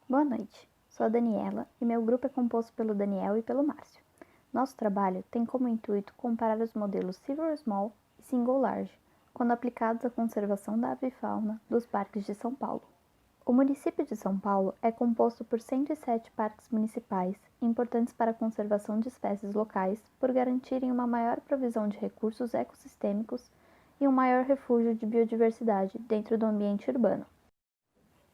Boa noite, sou a Daniela e meu grupo é composto pelo Daniel e pelo Márcio. Nosso trabalho tem como intuito comparar os modelos Silver Small e Single Large, quando aplicados à conservação da avifauna dos parques de São Paulo. O município de São Paulo é composto por 107 parques municipais, importantes para a conservação de espécies locais, por garantirem uma maior provisão de recursos ecossistêmicos e um maior refúgio de biodiversidade dentro do ambiente urbano.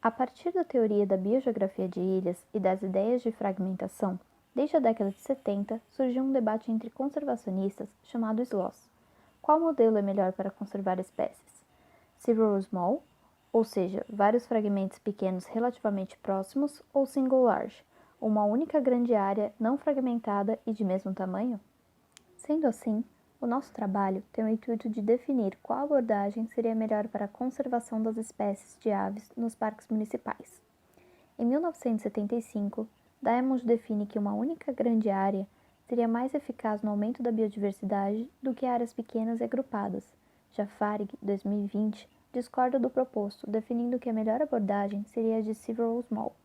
A partir da teoria da biogeografia de ilhas e das ideias de fragmentação, desde a década de 70 surgiu um debate entre conservacionistas chamado SLOS. Qual modelo é melhor para conservar espécies? Several Small, ou seja, vários fragmentos pequenos relativamente próximos, ou Single Large, uma única grande área não fragmentada e de mesmo tamanho? Sendo assim, o nosso trabalho tem o intuito de definir qual abordagem seria melhor para a conservação das espécies de aves nos parques municipais. Em 1975, Diamond define que uma única grande área seria mais eficaz no aumento da biodiversidade do que áreas pequenas e agrupadas. Já Farag, 2020, discorda do proposto, definindo que a melhor abordagem seria a de Several Small.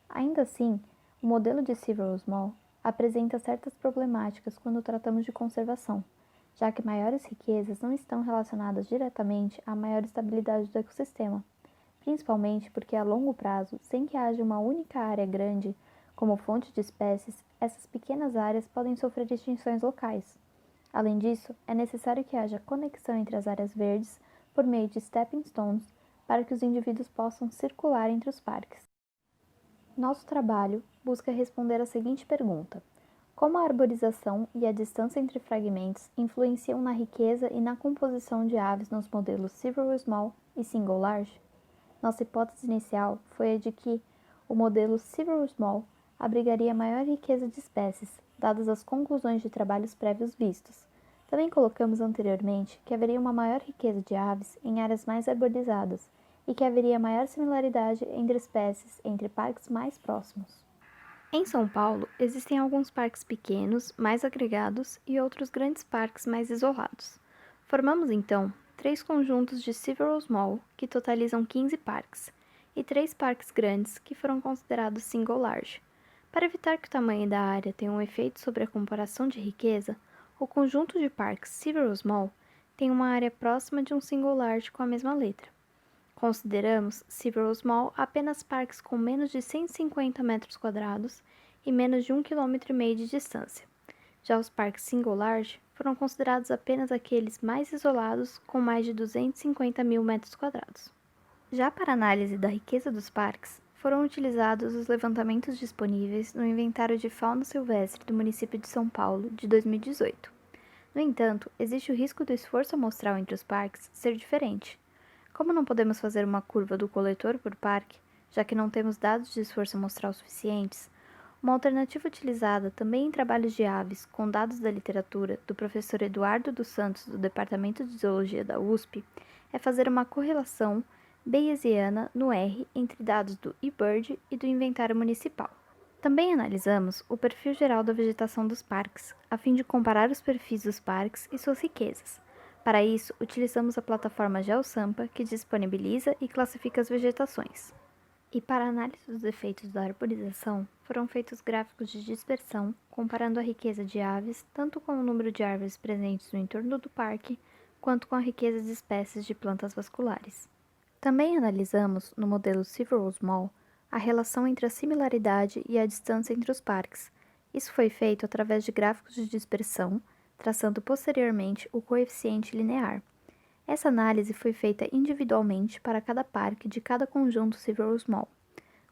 Ainda assim, o modelo de Several Small apresenta certas problemáticas quando tratamos de conservação, já que maiores riquezas não estão relacionadas diretamente à maior estabilidade do ecossistema, principalmente porque a longo prazo, sem que haja uma única área grande como fonte de espécies, essas pequenas áreas podem sofrer extinções locais. Além disso, é necessário que haja conexão entre as áreas verdes por meio de stepping stones para que os indivíduos possam circular entre os parques. Nosso trabalho busca responder a seguinte pergunta: como a arborização e a distância entre fragmentos influenciam na riqueza e na composição de aves nos modelos Several Small e Single Large? Nossa hipótese inicial foi a de que o modelo Several Small abrigaria maior riqueza de espécies, dadas as conclusões de trabalhos prévios vistos. Também colocamos anteriormente que haveria uma maior riqueza de aves em áreas mais arborizadas e que haveria maior similaridade entre espécies entre parques mais próximos. Em São Paulo, existem alguns parques pequenos, mais agregados, e outros grandes parques mais isolados. Formamos, então, 3 conjuntos de Several Small, que totalizam 15 parques, e 3 parques grandes, que foram considerados Single Large. Para evitar que o tamanho da área tenha um efeito sobre a comparação de riqueza, o conjunto de parques Several Small tem uma área próxima de um Single Large com a mesma letra. Consideramos Several Small apenas parques com menos de 150 metros quadrados e menos de 1,5 km de distância. Já os parques Single Large foram considerados apenas aqueles mais isolados com mais de 250 mil metros quadrados. Já para análise da riqueza dos parques, foram utilizados os levantamentos disponíveis no Inventário de Fauna Silvestre do município de São Paulo de 2018. No entanto, existe o risco do esforço amostral entre os parques ser diferente. Como não podemos fazer uma curva do coletor por parque, já que não temos dados de esforço amostral suficientes, uma alternativa utilizada também em trabalhos de aves com dados da literatura do professor Eduardo dos Santos do Departamento de Zoologia da USP é fazer uma correlação bayesiana no R entre dados do eBird e do inventário municipal. Também analisamos o perfil geral da vegetação dos parques, a fim de comparar os perfis dos parques e suas riquezas. Para isso, utilizamos a plataforma GeoSampa, que disponibiliza e classifica as vegetações. E para análise dos efeitos da arborização, foram feitos gráficos de dispersão, comparando a riqueza de aves tanto com o número de árvores presentes no entorno do parque, quanto com a riqueza de espécies de plantas vasculares. Também analisamos, no modelo Several Small, a relação entre a similaridade e a distância entre os parques. Isso foi feito através de gráficos de dispersão, traçando posteriormente o coeficiente linear. Essa análise foi feita individualmente para cada parque de cada conjunto Several Small.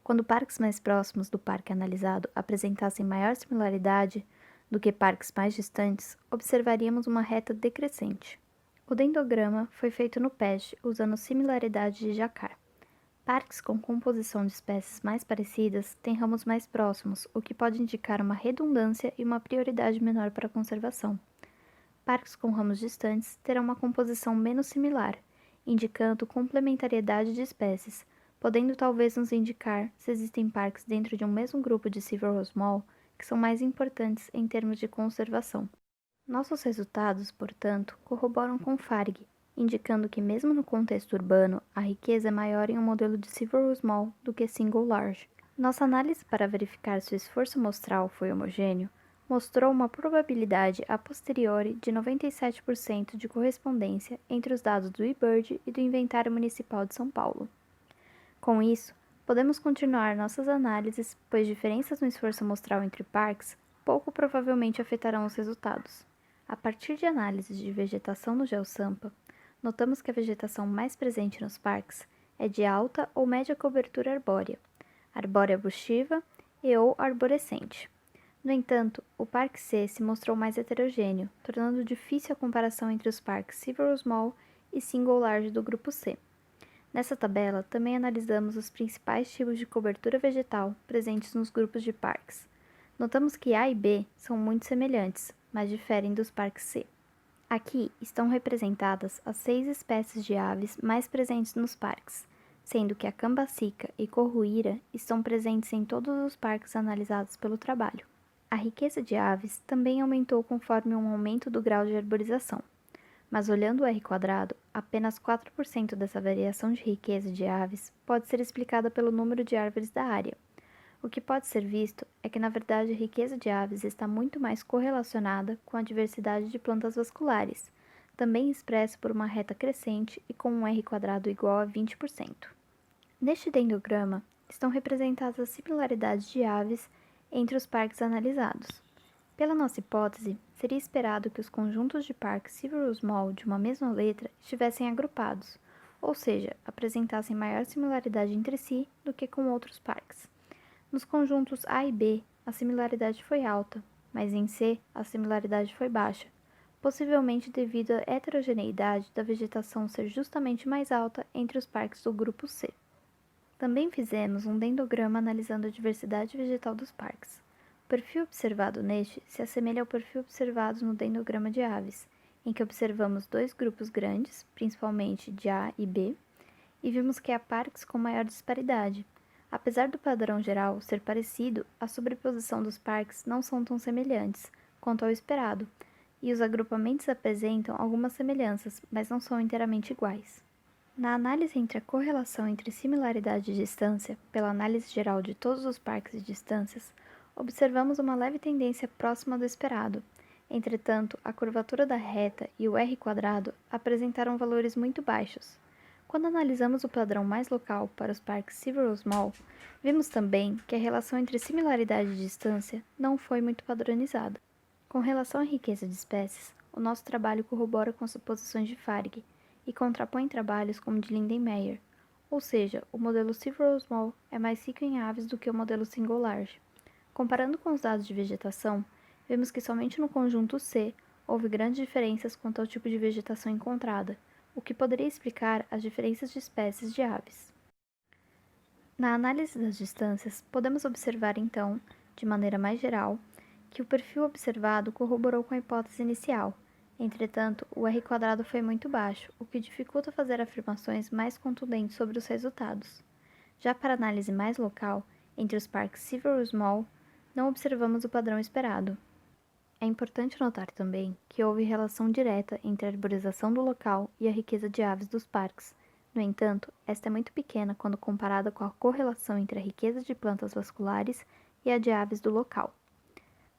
Quando parques mais próximos do parque analisado apresentassem maior similaridade do que parques mais distantes, observaríamos uma reta decrescente. O dendrograma foi feito no PEG usando similaridade de Jacquard. Parques com composição de espécies mais parecidas têm ramos mais próximos, o que pode indicar uma redundância e uma prioridade menor para a conservação. Parques com ramos distantes terão uma composição menos similar, indicando complementariedade de espécies, podendo talvez nos indicar se existem parques dentro de um mesmo grupo de Several Small que são mais importantes em termos de conservação. Nossos resultados, portanto, corroboram com Farag, indicando que mesmo no contexto urbano, a riqueza é maior em um modelo de Several Small do que Single Large. Nossa análise para verificar se o esforço mostral foi homogêneo mostrou uma probabilidade a posteriori de 97% de correspondência entre os dados do eBird e do Inventário Municipal de São Paulo. Com isso, podemos continuar nossas análises, pois diferenças no esforço amostral entre parques pouco provavelmente afetarão os resultados. A partir de análises de vegetação no GeoSampa, notamos que a vegetação mais presente nos parques é de alta ou média cobertura arbórea arbustiva e ou arborescente. No entanto, o Parque C se mostrou mais heterogêneo, tornando difícil a comparação entre os parques Silver Small e Single Large do grupo C. Nessa tabela, também analisamos os principais tipos de cobertura vegetal presentes nos grupos de parques. Notamos que A e B são muito semelhantes, mas diferem dos parques C. Aqui estão representadas as 6 espécies de aves mais presentes nos parques, sendo que a cambacica e corruíra estão presentes em todos os parques analisados pelo trabalho. A riqueza de aves também aumentou conforme um aumento do grau de arborização, mas olhando o R², apenas 4% dessa variação de riqueza de aves pode ser explicada pelo número de árvores da área. O que pode ser visto é que, na verdade, a riqueza de aves está muito mais correlacionada com a diversidade de plantas vasculares, também expresso por uma reta crescente e com um R² igual a 20%. Neste dendrograma, estão representadas as similaridades de aves entre os parques analisados. Pela nossa hipótese, seria esperado que os conjuntos de parques Silver Small de uma mesma letra estivessem agrupados, ou seja, apresentassem maior similaridade entre si do que com outros parques. Nos conjuntos A e B, a similaridade foi alta, mas em C, a similaridade foi baixa, possivelmente devido à heterogeneidade da vegetação ser justamente mais alta entre os parques do grupo C. Também fizemos um dendrograma analisando a diversidade vegetal dos parques. O perfil observado neste se assemelha ao perfil observado no dendrograma de aves, em que observamos 2 grupos grandes, principalmente de A e B, e vimos que há parques com maior disparidade. Apesar do padrão geral ser parecido, a sobreposição dos parques não são tão semelhantes quanto ao esperado, e os agrupamentos apresentam algumas semelhanças, mas não são inteiramente iguais. Na análise entre a correlação entre similaridade e distância, pela análise geral de todos os parques e distâncias, observamos uma leve tendência próxima do esperado. Entretanto, a curvatura da reta e o R² apresentaram valores muito baixos. Quando analisamos o padrão mais local para os parques Silver Small, vimos também que a relação entre similaridade e distância não foi muito padronizada. Com relação à riqueza de espécies, o nosso trabalho corrobora com as suposições de Fargue e contrapõe trabalhos como de Lindenmayer, ou seja, o modelo Silver Small é mais rico em aves do que o modelo Single Large. Comparando com os dados de vegetação, vemos que somente no conjunto C houve grandes diferenças quanto ao tipo de vegetação encontrada, o que poderia explicar as diferenças de espécies de aves. Na análise das distâncias, podemos observar então, de maneira mais geral, que o perfil observado corroborou com a hipótese inicial. Entretanto, o R² foi muito baixo, o que dificulta fazer afirmações mais contundentes sobre os resultados. Já para análise mais local, entre os parques Silver Small, não observamos o padrão esperado. É importante notar também que houve relação direta entre a arborização do local e a riqueza de aves dos parques. No entanto, esta é muito pequena quando comparada com a correlação entre a riqueza de plantas vasculares e a de aves do local.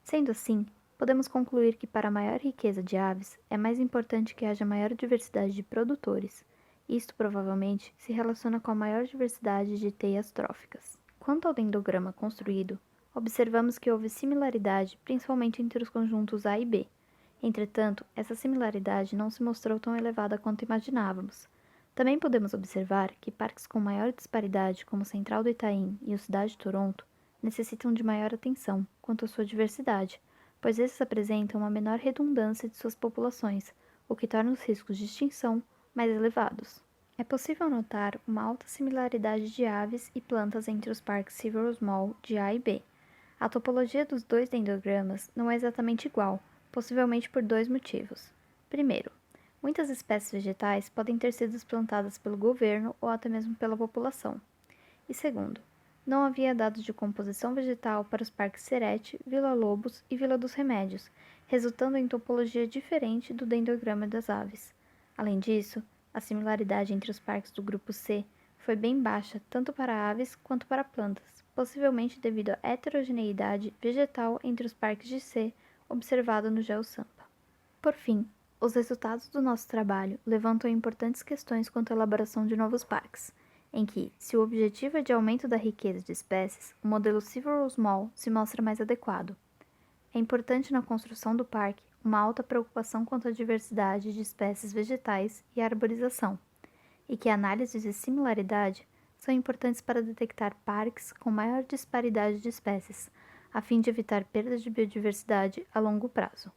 Sendo assim, podemos concluir que para maior riqueza de aves, é mais importante que haja maior diversidade de produtores. Isto provavelmente se relaciona com a maior diversidade de teias tróficas. Quanto ao dendrograma construído, observamos que houve similaridade principalmente entre os conjuntos A e B. Entretanto, essa similaridade não se mostrou tão elevada quanto imaginávamos. Também podemos observar que parques com maior disparidade, como o Central do Itaim e o Cidade de Toronto, necessitam de maior atenção quanto à sua diversidade, pois esses apresentam uma menor redundância de suas populações, o que torna os riscos de extinção mais elevados. É possível notar uma alta similaridade de aves e plantas entre os parques Silver Small de A e B. A topologia dos 2 dendrogramas não é exatamente igual, possivelmente por 2 motivos. Primeiro, muitas espécies vegetais podem ter sido plantadas pelo governo ou até mesmo pela população. E segundo, não havia dados de composição vegetal para os parques Serete, Vila Lobos e Vila dos Remédios, resultando em topologia diferente do dendrograma das aves. Além disso, a similaridade entre os parques do grupo C foi bem baixa tanto para aves quanto para plantas, possivelmente devido à heterogeneidade vegetal entre os parques de C observado no GeoSampa. Por fim, os resultados do nosso trabalho levantam importantes questões quanto à elaboração de novos parques, em que, se o objetivo é de aumento da riqueza de espécies, o modelo Several Small se mostra mais adequado. É importante na construção do parque uma alta preocupação quanto à diversidade de espécies vegetais e à arborização, e que análises de similaridade são importantes para detectar parques com maior disparidade de espécies, a fim de evitar perda de biodiversidade a longo prazo.